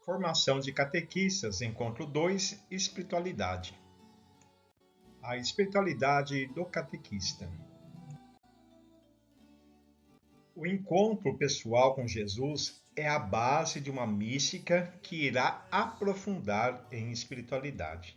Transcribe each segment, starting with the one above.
Formação de catequistas, encontro 2, espiritualidade. A espiritualidade do catequista. O encontro pessoal com Jesus é a base de uma mística que irá aprofundar em espiritualidade.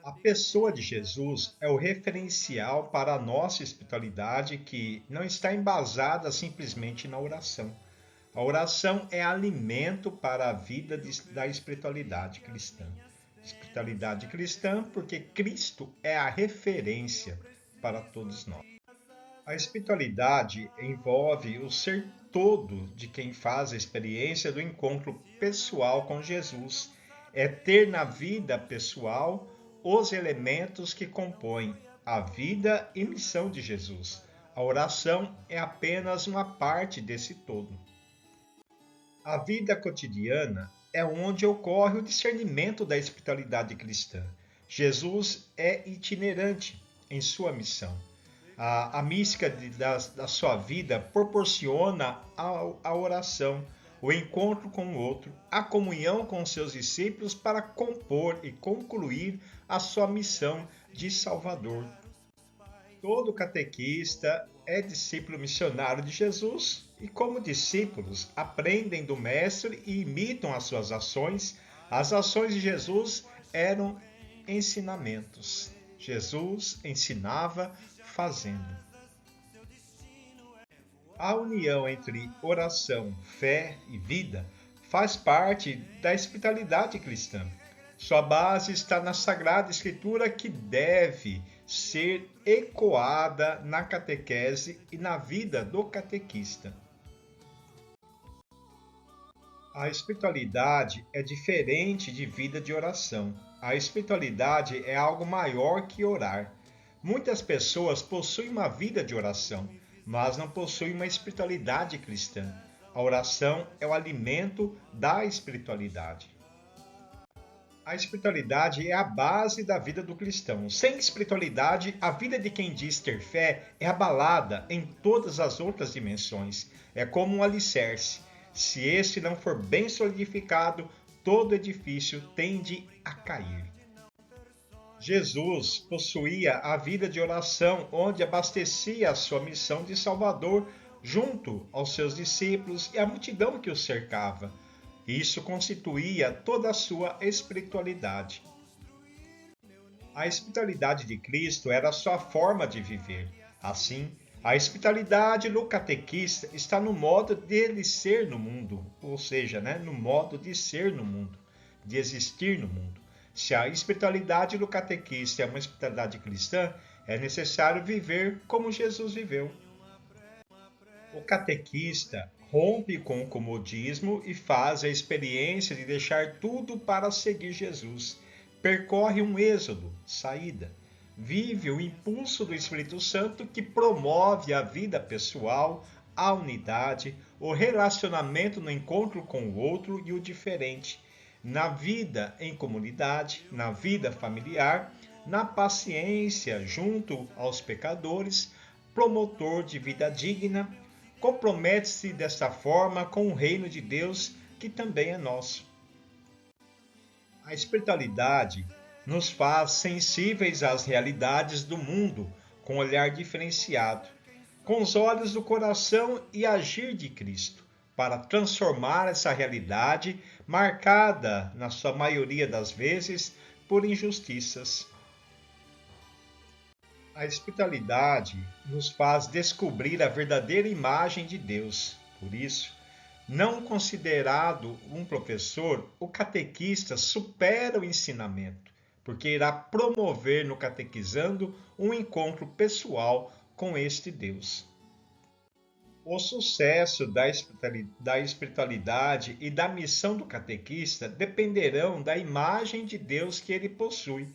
A pessoa de Jesus é o referencial para a nossa espiritualidade que não está embasada simplesmente na oração. A oração é alimento para a vida da espiritualidade cristã. Espiritualidade cristã porque Cristo é a referência para todos nós. A espiritualidade envolve o ser todo de quem faz a experiência do encontro pessoal com Jesus. É ter na vida pessoal os elementos que compõem a vida e missão de Jesus. A oração é apenas uma parte desse todo. A vida cotidiana é onde ocorre o discernimento da espiritualidade cristã. Jesus é itinerante em sua missão. A mística da sua vida proporciona a oração, o encontro com o outro, a comunhão com seus discípulos para compor e concluir a sua missão de Salvador. Todo catequista é discípulo missionário de Jesus e, como discípulos, aprendem do Mestre e imitam as suas ações. As ações de Jesus eram ensinamentos. Jesus ensinava fazendo. A união entre oração, fé e vida faz parte da espiritualidade cristã. Sua base está na Sagrada Escritura, que deve ser ecoada na catequese e na vida do catequista. A espiritualidade é diferente de vida de oração. A espiritualidade é algo maior que orar. Muitas pessoas possuem uma vida de oração, mas não possuem uma espiritualidade cristã. A oração é o alimento da espiritualidade. A espiritualidade é a base da vida do cristão. Sem espiritualidade, a vida de quem diz ter fé é abalada em todas as outras dimensões. É como um alicerce. Se este não for bem solidificado, todo edifício tende a cair. Jesus possuía a vida de oração, onde abastecia a sua missão de Salvador junto aos seus discípulos e à multidão que o cercava. Isso constituía toda a sua espiritualidade. A espiritualidade de Cristo era a sua forma de viver. Assim, a espiritualidade do catequista está no modo dele ser no mundo, ou seja, no modo de ser no mundo, de existir no mundo. Se a espiritualidade do catequista é uma espiritualidade cristã, é necessário viver como Jesus viveu. O catequista rompe com o comodismo e faz a experiência de deixar tudo para seguir Jesus. Percorre um êxodo, saída. Vive o impulso do Espírito Santo que promove a vida pessoal, a unidade, o relacionamento no encontro com o outro e o diferente, na vida em comunidade, na vida familiar, na paciência junto aos pecadores, promotor de vida digna. Compromete-se desta forma com o reino de Deus, que também é nosso. A espiritualidade nos faz sensíveis às realidades do mundo, com um olhar diferenciado, com os olhos do coração e agir de Cristo, para transformar essa realidade marcada, na sua maioria das vezes, por injustiças. A espiritualidade nos faz descobrir a verdadeira imagem de Deus. Por isso, não considerado um professor, o catequista supera o ensinamento, porque irá promover no catequizando um encontro pessoal com este Deus. O sucesso da espiritualidade e da missão do catequista dependerão da imagem de Deus que ele possui.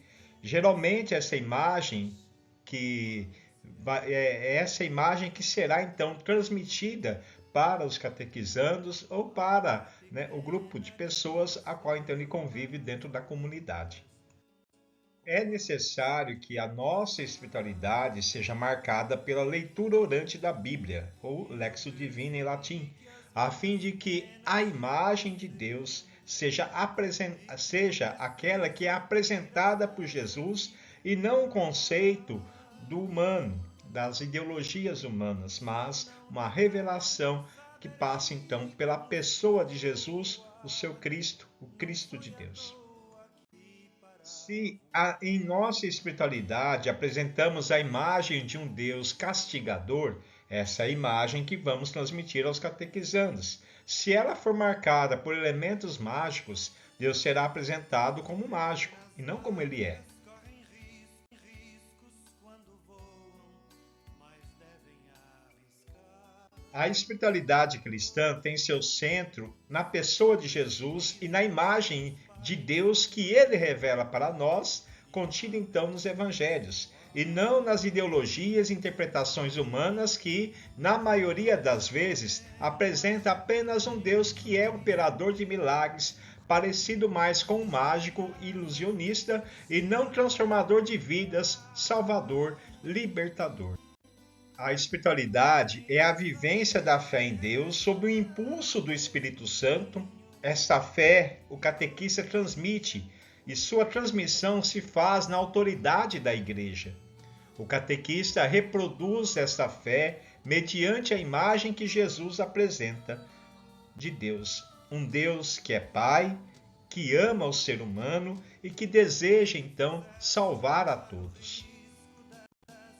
Geralmente essa imagem que será então transmitida para os catequizandos ou para o grupo de pessoas a qual então ele convive dentro da comunidade. É necessário que a nossa espiritualidade seja marcada pela leitura orante da Bíblia, ou Lexio Divina em latim, a fim de que a imagem de Deus seja aquela que é apresentada por Jesus e não o conceito do humano, das ideologias humanas, mas uma revelação que passa então pela pessoa de Jesus, o seu Cristo, o Cristo de Deus. Se em nossa espiritualidade apresentamos a imagem de um Deus castigador, essa é a imagem que vamos transmitir aos catequizandos. Se ela for marcada por elementos mágicos, Deus será apresentado como mágico e não como ele é. A espiritualidade cristã tem seu centro na pessoa de Jesus e na imagem de Deus que ele revela para nós, contida então nos evangelhos, e não nas ideologias e interpretações humanas que, na maioria das vezes, apresenta apenas um Deus que é operador de milagres, parecido mais com um mágico ilusionista e não transformador de vidas, salvador, libertador. A espiritualidade é a vivência da fé em Deus sob o impulso do Espírito Santo. Esta fé o catequista transmite e sua transmissão se faz na autoridade da Igreja. O catequista reproduz esta fé mediante a imagem que Jesus apresenta de Deus. Um Deus que é Pai, que ama o ser humano e que deseja então salvar a todos.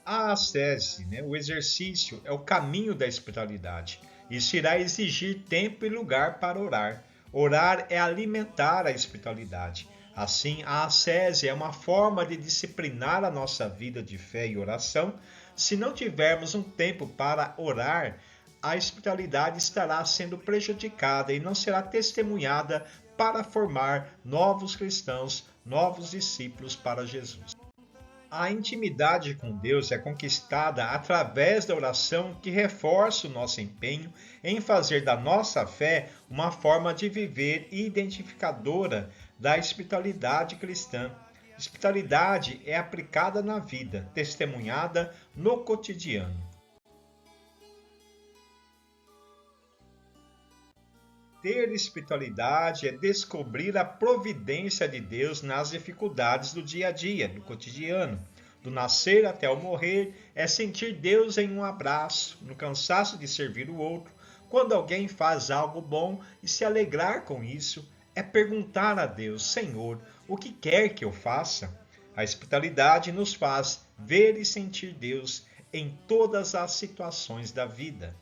A ascese, o exercício, é o caminho da espiritualidade. Isso irá exigir tempo e lugar para orar. Orar é alimentar a espiritualidade. Assim, a ascese é uma forma de disciplinar a nossa vida de fé e oração. Se não tivermos um tempo para orar, a espiritualidade estará sendo prejudicada e não será testemunhada para formar novos cristãos, novos discípulos para Jesus. A intimidade com Deus é conquistada através da oração que reforça o nosso empenho em fazer da nossa fé uma forma de viver identificadora da espiritualidade cristã. Espiritualidade é aplicada na vida, testemunhada no cotidiano. Ter espiritualidade é descobrir a providência de Deus nas dificuldades do dia a dia, do cotidiano. Do nascer até o morrer, é sentir Deus em um abraço, no cansaço de servir o outro, quando alguém faz algo bom e se alegrar com isso, é perguntar a Deus, Senhor, o que quer que eu faça? A espiritualidade nos faz ver e sentir Deus em todas as situações da vida.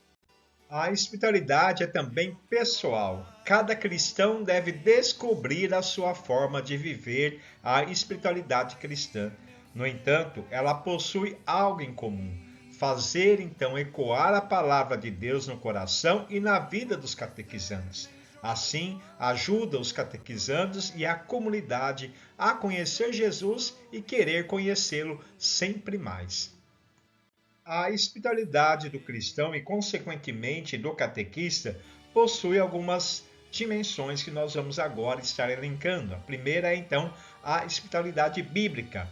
A espiritualidade é também pessoal. Cada cristão deve descobrir a sua forma de viver a espiritualidade cristã. No entanto, ela possui algo em comum: fazer então ecoar a palavra de Deus no coração e na vida dos catequizandos. Assim, ajuda os catequizandos e a comunidade a conhecer Jesus e querer conhecê-lo sempre mais. A espiritualidade do cristão e, consequentemente, do catequista possui algumas dimensões que nós vamos agora estar elencando. A primeira é, então, a espiritualidade bíblica,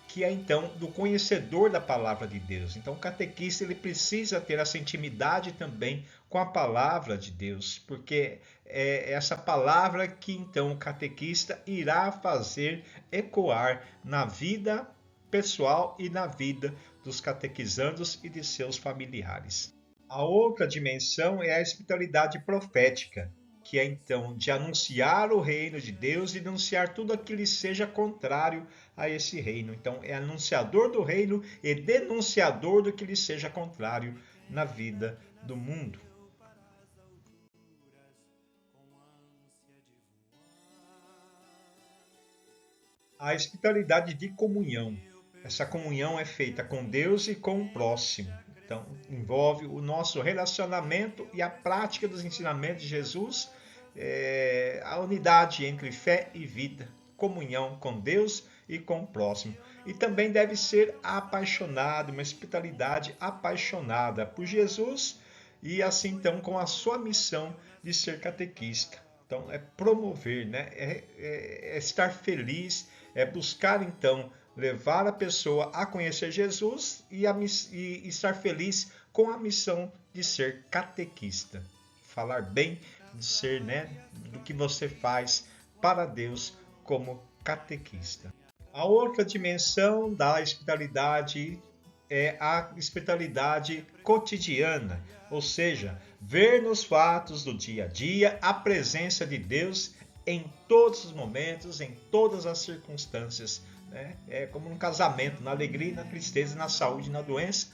que é, então, do conhecedor da palavra de Deus. Então, o catequista ele precisa ter essa intimidade também com a palavra de Deus, porque é essa palavra que, então, o catequista irá fazer ecoar na vida pessoal e na vida dos catequizandos e de seus familiares. A outra dimensão é a espiritualidade profética, que é então de anunciar o reino de Deus e denunciar tudo aquilo que seja contrário a esse reino. Então é anunciador do reino e denunciador do que lhe seja contrário na vida do mundo. A espiritualidade de comunhão. Essa comunhão é feita com Deus e com o próximo. Então, envolve o nosso relacionamento e a prática dos ensinamentos de Jesus, a unidade entre fé e vida, comunhão com Deus e com o próximo. E também deve ser apaixonado, uma espiritualidade apaixonada por Jesus e assim então com a sua missão de ser catequista. Então, é promover, é estar feliz, é buscar então levar a pessoa a conhecer Jesus e estar feliz com a missão de ser catequista. Falar bem de ser, né, do que você faz para Deus como catequista. A outra dimensão da espiritualidade é a espiritualidade cotidiana, ou seja, ver nos fatos do dia a dia a presença de Deus em todos os momentos, em todas as circunstâncias. Né? É como um casamento, na alegria, na tristeza, na saúde, na doença,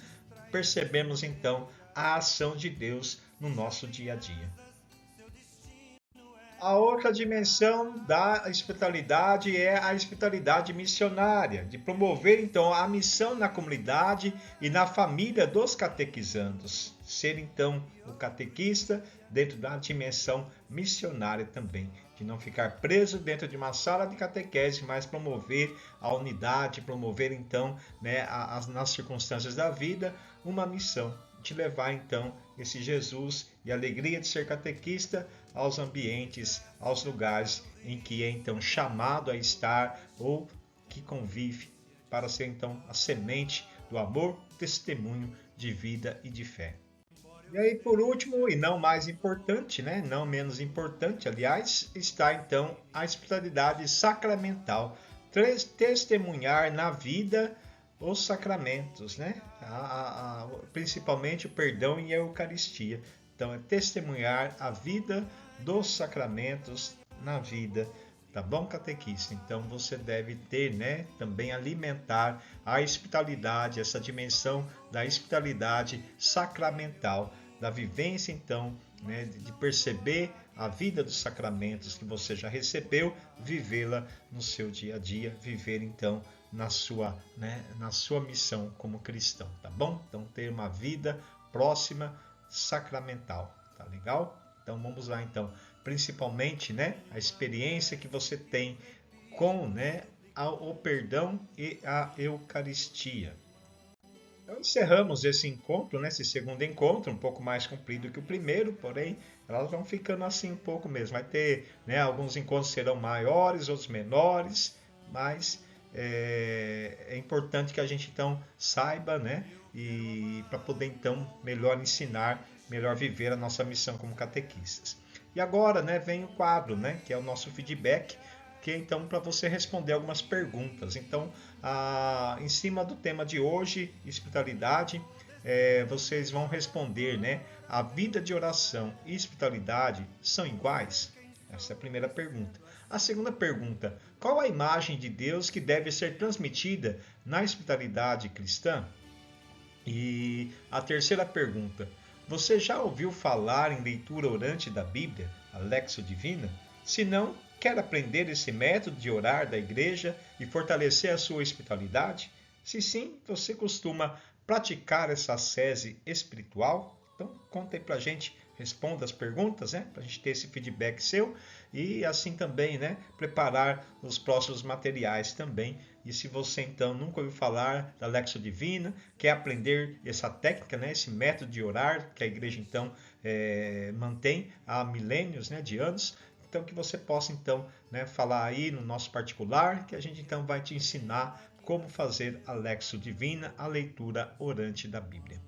percebemos então a ação de Deus no nosso dia a dia. A outra dimensão da espiritualidade é a espiritualidade missionária, de promover então a missão na comunidade e na família dos catequizandos. Ser então o catequista dentro da dimensão missionária também, de não ficar preso dentro de uma sala de catequese, mas promover a unidade, promover então, né, nas circunstâncias da vida, uma missão de levar então esse Jesus e a alegria de ser catequista aos ambientes, aos lugares em que é então chamado a estar ou que convive para ser então a semente do amor, testemunho de vida e de fé. E aí, por último, e não mais importante, né? Não menos importante, aliás, está então a espiritualidade sacramental, testemunhar na vida os sacramentos, né? Principalmente o perdão e a Eucaristia. Então, é testemunhar a vida dos sacramentos na vida, tá bom, catequista? Então, você deve ter, né, também alimentar a espiritualidade, essa dimensão da espiritualidade sacramental, da vivência, então, né, de perceber a vida dos sacramentos que você já recebeu, vivê-la no seu dia a dia, viver, então, na sua missão como cristão, tá bom? Então, ter uma vida próxima, sacramental, tá legal? Então, vamos lá, então, principalmente, né, a experiência que você tem com, né, o perdão e a Eucaristia. Então, encerramos esse encontro, né, esse segundo encontro, um pouco mais comprido que o primeiro, porém, elas vão ficando assim um pouco mesmo. Vai ter, né, alguns encontros serão maiores, outros menores, mas é importante que a gente então saiba, né, e para poder então melhor ensinar, melhor viver a nossa missão como catequistas. E agora, né, vem o quadro, né, que é o nosso feedback, que é então para você responder algumas perguntas. Então, em cima do tema de hoje, espiritualidade, vocês vão responder, né, a vida de oração e espiritualidade são iguais? Essa é a primeira pergunta. A segunda pergunta, qual a imagem de Deus que deve ser transmitida na espiritualidade cristã? E a terceira pergunta, você já ouviu falar em leitura orante da Bíblia, a Lexio Divina? Se não, quer aprender esse método de orar da igreja e fortalecer a sua espiritualidade? Se sim, você costuma praticar essa ascese espiritual? Então, conta aí pra gente, responda as perguntas, né? Pra gente ter esse feedback seu e assim também, né? Preparar os próximos materiais também. E se você então nunca ouviu falar da Lexio Divina, quer aprender essa técnica, né? Esse método de orar que a igreja então mantém há milênios, né? De anos, então que você possa então, né, falar aí no nosso particular, que a gente então vai te ensinar como fazer a Lexio Divina, a leitura orante da Bíblia.